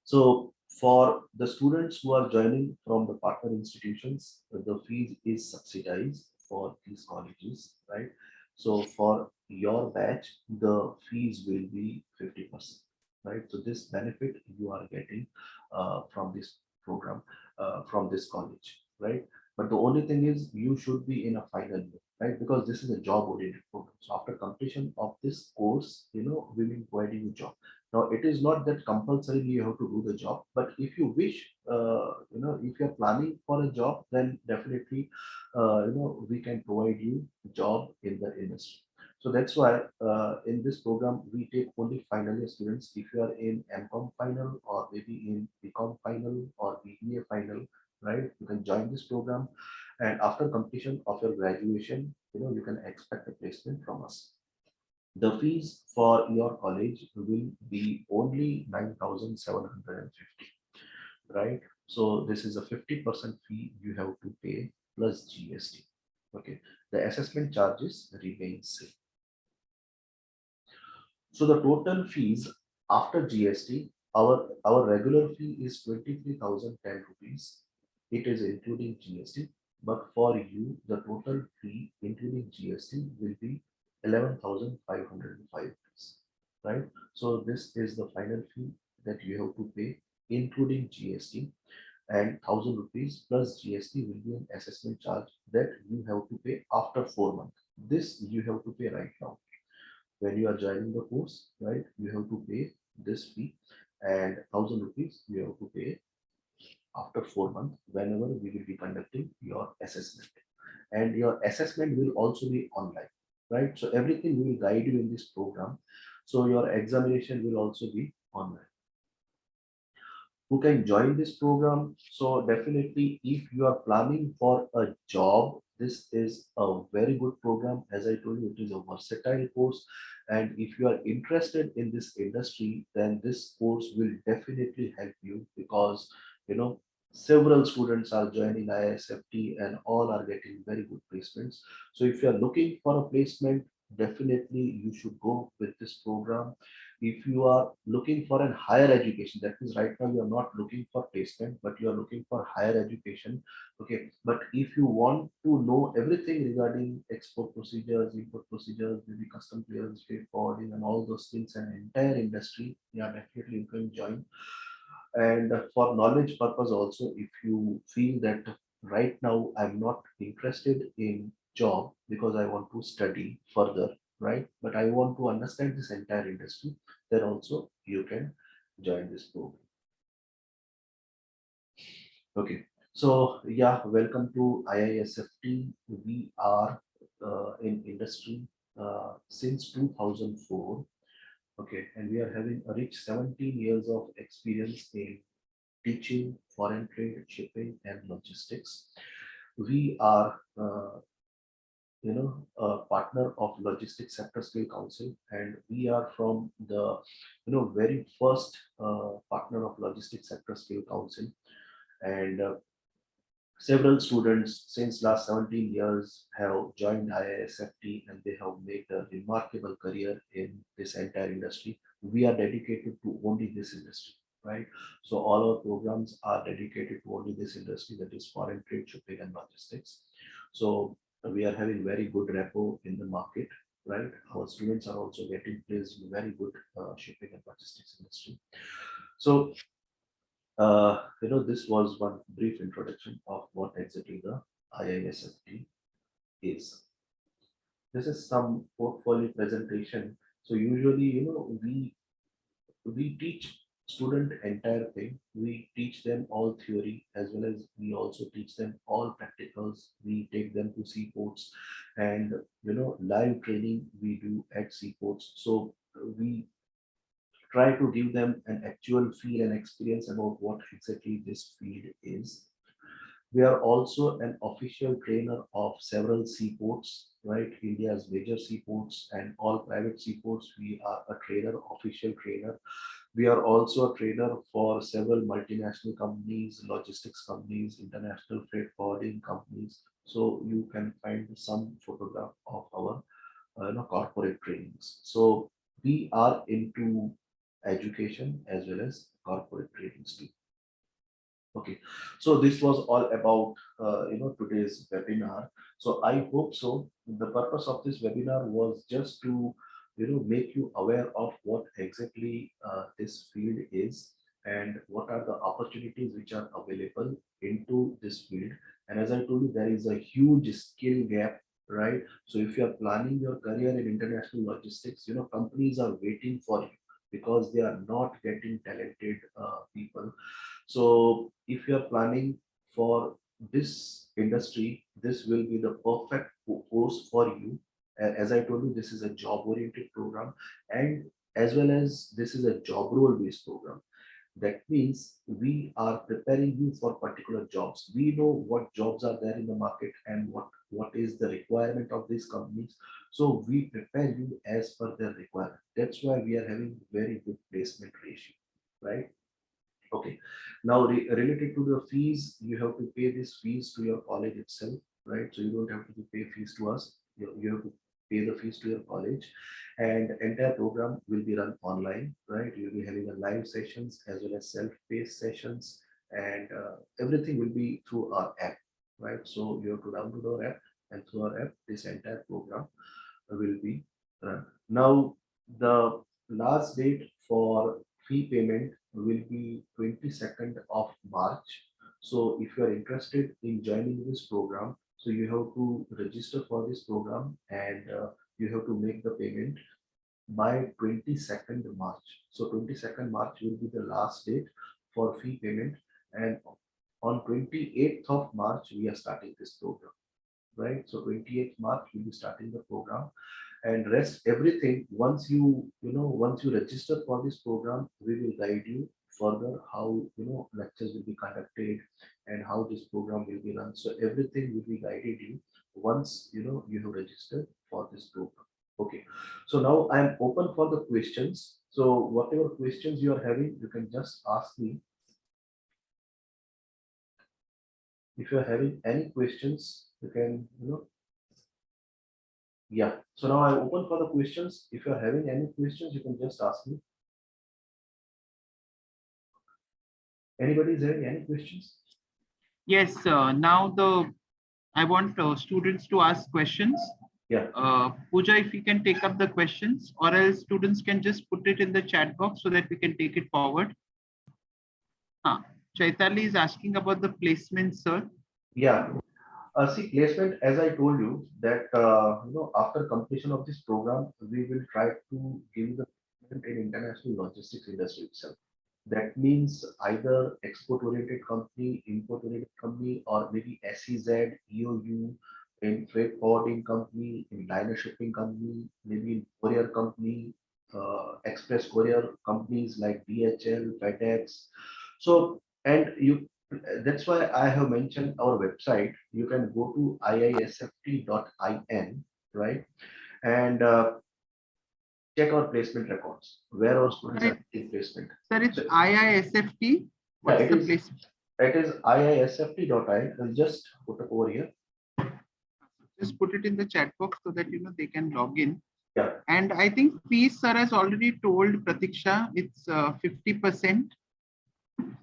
So for the students who are joining from the partner institutions, the fees is subsidized for these colleges, right? So for your batch, the fees will be 50%, right? So this benefit you are getting from this program, from this college, right? But the only thing is you should be in a final year, right? Because this is a job oriented program. So after completion of this course, we will be providing you job. Now, it is not that compulsorily you have to do the job, but if you wish, if you're planning for a job, then definitely, we can provide you job in the industry. So that's why in this program, we take only final year students. If you are in MCOM final or maybe in BCom final or BBA final, right, you can join this program. And after completion of your graduation, you can expect a placement from us. The fees for your college will be only 9,750, right? So this is a 50% fee you have to pay plus GST. Okay, the assessment charges remain same. So the total fees after GST, our regular fee is 23,010 rupees. It is including GST, but for you, the total fee including GST will be 11,505 rupees, right? So this is the final fee that you have to pay, including GST, and 1,000 rupees plus GST will be an assessment charge that you have to pay after 4 months. This you have to pay right now when you are joining the course, right? You have to pay this fee, and 1,000 rupees you have to pay after 4 months whenever we will be conducting your assessment. And your assessment will also be online, right? So everything will guide you in this program. So your examination will also be online. Who can join this program? So definitely, if you are planning for a job, this is a very good program. As I told you, it is a versatile course. And if you are interested in this industry, then this course will definitely help you, because, you know, several students are joining ISFT and all are getting very good placements. So if you are looking for a placement, definitely you should go with this program. If you are looking for a higher education, that means right now you are not looking for placement, but you are looking for higher education. Okay, but if you want to know everything regarding export procedures, import procedures, maybe custom clearance, freight forwarding, and all those things, and entire industry, yeah, definitely you can join. And for knowledge purpose also, if you feel that right now I'm not interested in job because I want to study further, right, but I want to understand this entire industry, then also you can join this program. Okay, so yeah, welcome to IISFT. We are in industry since 2004. Okay, and we are having a rich 17 years of experience in teaching foreign trade, shipping, and logistics. We are, a partner of Logistics Sector Skill Council, and we are from the, very first partner of Logistics Sector Skill Council. And several students since last 17 years have joined IISFT, and they have made a remarkable career in this entire industry. We are dedicated to only this industry, right? So all our programs are dedicated to only this industry, that is foreign trade, shipping, and logistics. So we are having very good repo in the market, right? Our students are also getting placed in very good shipping and logistics industry. So this was one brief introduction of what exactly the IISFT is. This is some portfolio presentation. So usually, we teach student entire thing. We teach them all theory, as well as we also teach them all practicals. We take them to seaports, and live training we do at seaports. So we try to give them an actual feel and experience about what exactly this field is. We are also an official trainer of several seaports, right? India's major seaports and all private seaports. We are a trainer, official trainer. We are also a trainer for several multinational companies, logistics companies, international freight forwarding companies. So you can find some photograph of our corporate trainings. So we are into education as well as corporate trainings too. Okay, so this was all about today's webinar. So I hope so. The purpose of this webinar was just to make you aware of what exactly this field is, and what are the opportunities which are available into this field. And as I told you, there is a huge skill gap, right? So if you are planning your career in international logistics, companies are waiting for you because they are not getting talented people. So if you are planning for this industry, this will be the perfect course for you. As I told you, this is a job oriented program, and as well as this is a job role based program. That means we are preparing you for particular jobs. We know what jobs are there in the market and what is the requirement of these companies. So we prepare you as per their requirement. That's why we are having very good placement ratio, right? Okay. Now, related to the fees, you have to pay these fees to your college itself, right? So you don't have to pay fees to us. You have to pay the fees to your college, and entire program will be run online, right? You'll be having a live sessions as well as self-paced sessions, and everything will be through our app, right? So you have to download our app, and through our app, this entire program will be run. Now, the last date for fee payment will be 22nd of March. So if you are interested in joining this program, so you have to register for this program, and you have to make the payment by 22nd March. So 22nd March will be the last date for fee payment, and on 28th of March we are starting this program, right? So 28th March we'll be starting the program, and rest everything once once you register for this program, we will guide you further how lectures will be conducted and how this program will be run. So everything will be guided you once you have registered for this program. Okay, so now I am open for the questions. So whatever questions you are having, you can just ask me. If you are having any questions, you can yeah. So now I'm open for the questions. If you are having any questions, you can just ask me. Anybody is having any questions? Yes, now I want students to ask questions. Yeah. Pooja, if you can take up the questions, or else students can just put it in the chat box so that we can take it forward. Chaitali is asking about the placement, sir. Yeah. See, placement, as I told you, that after completion of this program, we will try to give the placement in international logistics industry itself. That means either export-oriented company, import-oriented company, or maybe SEZ, EOU, in freight forwarding company, in liner shipping company, maybe in courier company, express courier companies like DHL, FedEx. So, and you, that's why I have mentioned our website. You can go to iisft.in, right? And check our placement records, where our students are taking placement. Sir, it's So, IISFT. What's yeah, the placement? it is iisft.in. I'll just put it over here. Just put it in the chat box so that they can log in. Yeah. And I think fees, sir, has already told Pratiksha it's 50%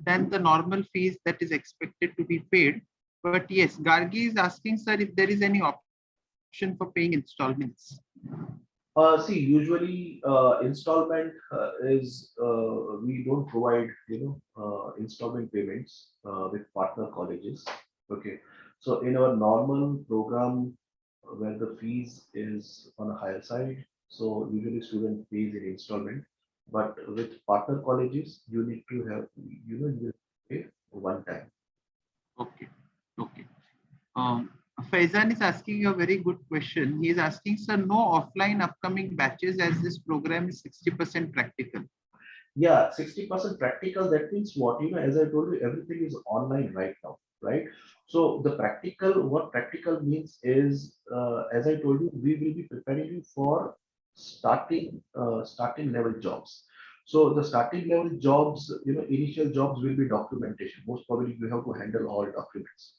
than the normal fees that is expected to be paid. But yes, Gargi is asking, sir, if there is any option for paying installments. See, usually installment is we don't provide installment payments with partner colleges. Okay, so in our normal program where the fees is on a higher side, so usually student pays in installment. But with partner colleges, you need to have you pay one time. Okay, okay. Faizan is asking a very good question. He is asking, sir, no offline upcoming batches as this program is 60% practical. Yeah, 60% practical. That means what, as I told you, everything is online right now, right? So the practical, what practical means is, as I told you, we will be preparing you for starting level jobs. So the starting level jobs, initial jobs will be documentation. Most probably you have to handle all documents.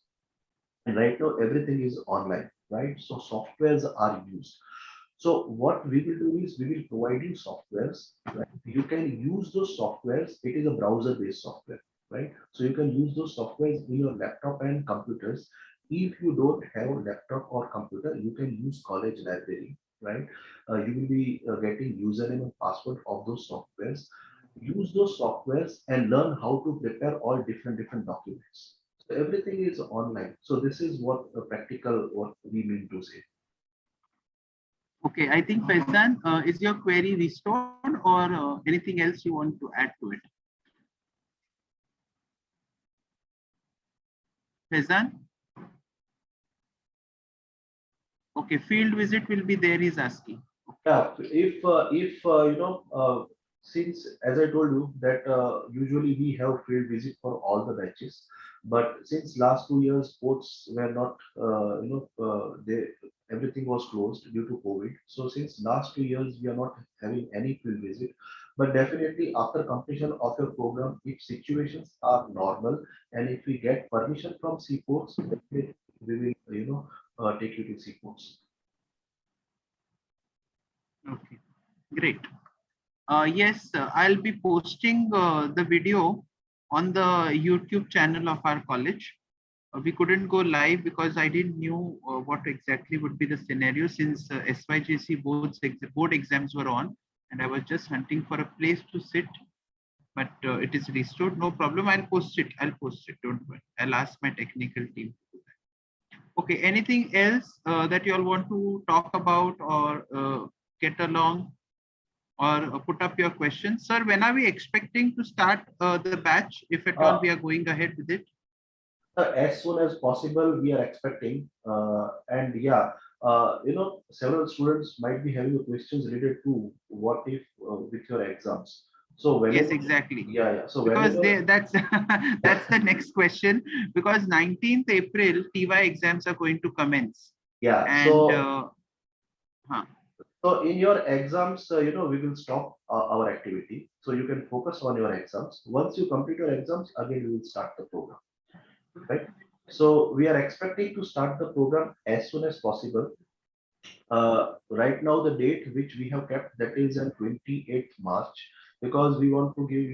And right now everything is online, right? So softwares are used. So what we will do is we will provide you softwares, right? You can use those softwares. It is a browser-based software, right? So you can use those softwares in your laptop and computers. If you don't have a laptop or computer, you can use college library, right? You will be getting username and password of those softwares. Use those softwares and learn how to prepare all different documents. So everything is online. So this is what what we mean to say. Okay, I think Faizan, is your query restored or anything else you want to add to it? Faizan? Okay, field visit will be there, he's asking. Yeah, if since as I told you that usually we have field visit for all the batches, but since last 2 years sports were not they everything was closed due to COVID. So since last 2 years we are not having any field visit, but definitely after completion of your program, if situations are normal and if we get permission from seaports, we will take you to seaports. Okay, great. Yes, I'll be posting the video on the YouTube channel of our college. We couldn't go live because I didn't knew what exactly would be the scenario since SYJC board exams were on, and I was just hunting for a place to sit. But it is restored. No problem. I'll post it. Don't worry. I'll ask my technical team to do that. Okay. Anything else that you all want to talk about or get along? or put up your questions. Sir, when are we expecting to start the batch, if at all we are going ahead with it? As soon as possible, we are expecting, and yeah, several students might be having questions related to what if with your exams. So Yes, whenever, exactly. yeah. So Because whenever, that's that's the next question. Because 19th April TY exams are going to commence, yeah. and huh. So in your exams, we will stop our activity. So you can focus on your exams. Once you complete your exams, again we will start the program, right? So we are expecting to start the program as soon as possible. Right now, the date which we have kept, that is on 28th March, because we want to give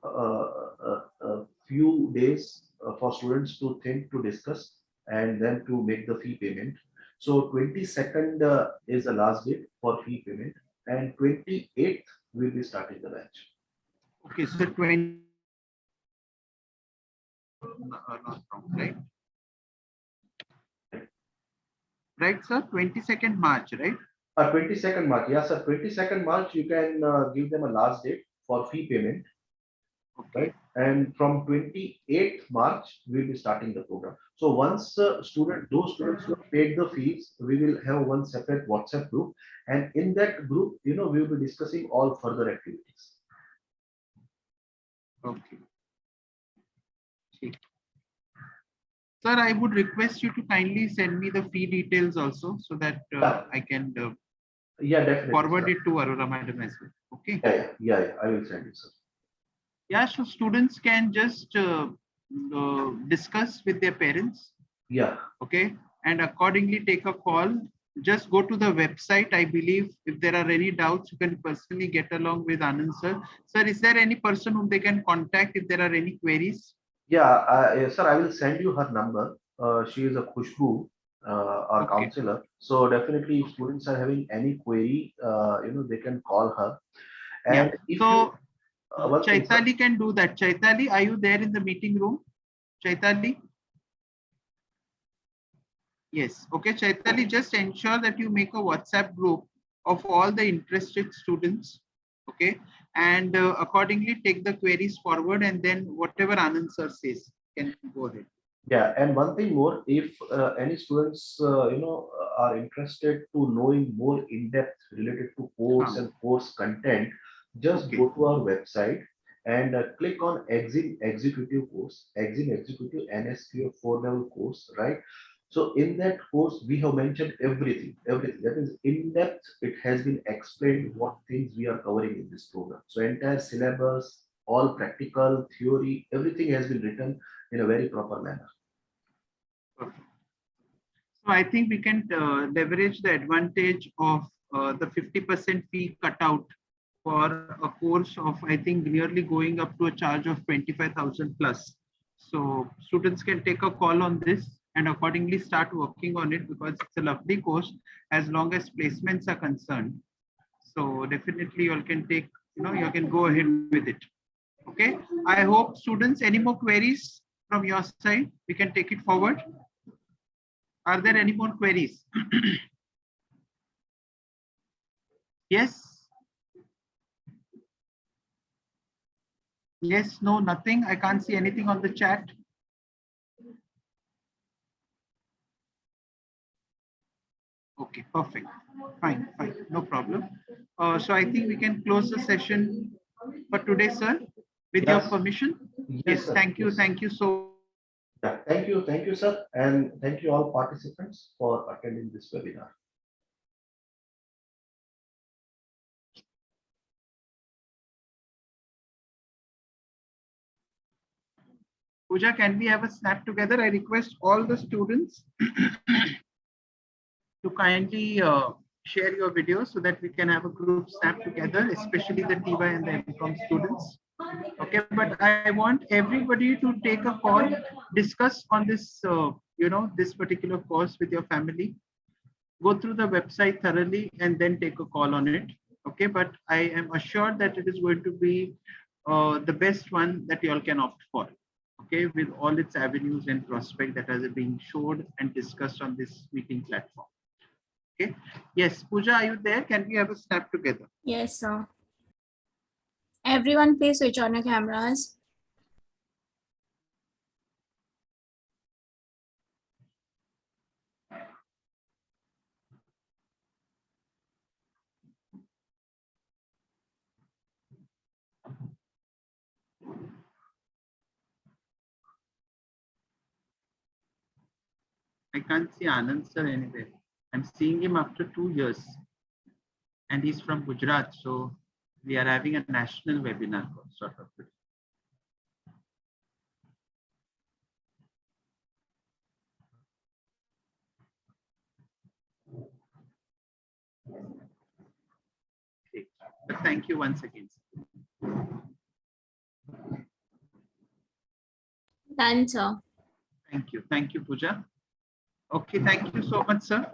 a few days for students to think, to discuss, and then to make the fee payment. So 22nd is the last date for fee payment, and 28th will be starting the batch. Okay, so 20 not wrong, right? Right, sir. 22nd March, right? 22nd March, yes, sir. 22nd March, you can give them a last date for fee payment. Okay. Right? And from 28th March, we'll be starting the program. So once those students who have paid the fees, we will have one separate WhatsApp group. And in that group, we will be discussing all further activities. Okay. Sir, I would request you to kindly send me the fee details also, so that I can Yeah, definitely, forward sir. it to Aurora Madam as well. Okay. Yeah, I will send it, sir. Yeah, so students can just discuss with their parents. Yeah. Okay, and accordingly take a call. Just go to the website. I believe if there are any doubts, you can personally get along with Anand sir. Sir, is there any person whom they can contact if there are any queries? Yeah, sir, I will send you her number. She is a Khushbu, our Okay. counselor. So definitely, if students are having any query, they can call her. And Yeah. if So one thing, sir. Chaitali can do that. Chaitali, are you there in the meeting room? Chaitali? Yes. Okay, Chaitali, just ensure that you make a WhatsApp group of all the interested students. Okay. And accordingly take the queries forward, and then whatever Anand sir says, can go ahead. Yeah, and one thing more, if any students, are interested to knowing more in depth related to course and course content, just go to our website and click on Exim Executive course, Exim Executive NSQ 4-level course, right? So in that course, we have mentioned everything that is in depth. It has been explained what things we are covering in this program. So entire syllabus, all practical, theory, everything has been written in a very proper manner. Perfect. So I think we can leverage the advantage of the 50% fee cutout for a course of, I think, nearly going up to a charge of 25,000 plus. So students can take a call on this and accordingly start working on it, because it's a lovely course as long as placements are concerned. So definitely you all can take, you can go ahead with it. Okay. I hope students, any more queries from your side? We can take it forward. Are there any more queries? Yes. Yes, no, nothing. I can't see anything on the chat. Okay, perfect. Fine, no problem. So I think we can close the session for today, sir, with your permission. Yes, sir. thank you. Yes, Thank you so. yeah, thank you, sir, and thank you all participants for attending this webinar. Pooja, can we have a snap together? I request all the students to kindly share your videos so that we can have a group snap together, especially the TY and the MCOM students. Okay, but I want everybody to take a call, discuss on this, this particular course with your family. Go through the website thoroughly and then take a call on it. Okay, but I am assured that it is going to be the best one that you all can opt for. Okay, with all its avenues and prospect that has been showed and discussed on this meeting platform. Okay. Yes, Pooja, are you there? Can we have a snap together? Yes, sir. Everyone, please switch on your cameras. I can't see Anand sir anywhere. I'm seeing him after 2 years, and he's from Gujarat. So we are having a national webinar sort of. Okay. But thank you once again. Done, sir. Thank you, Pooja. Okay, thank you so much, sir.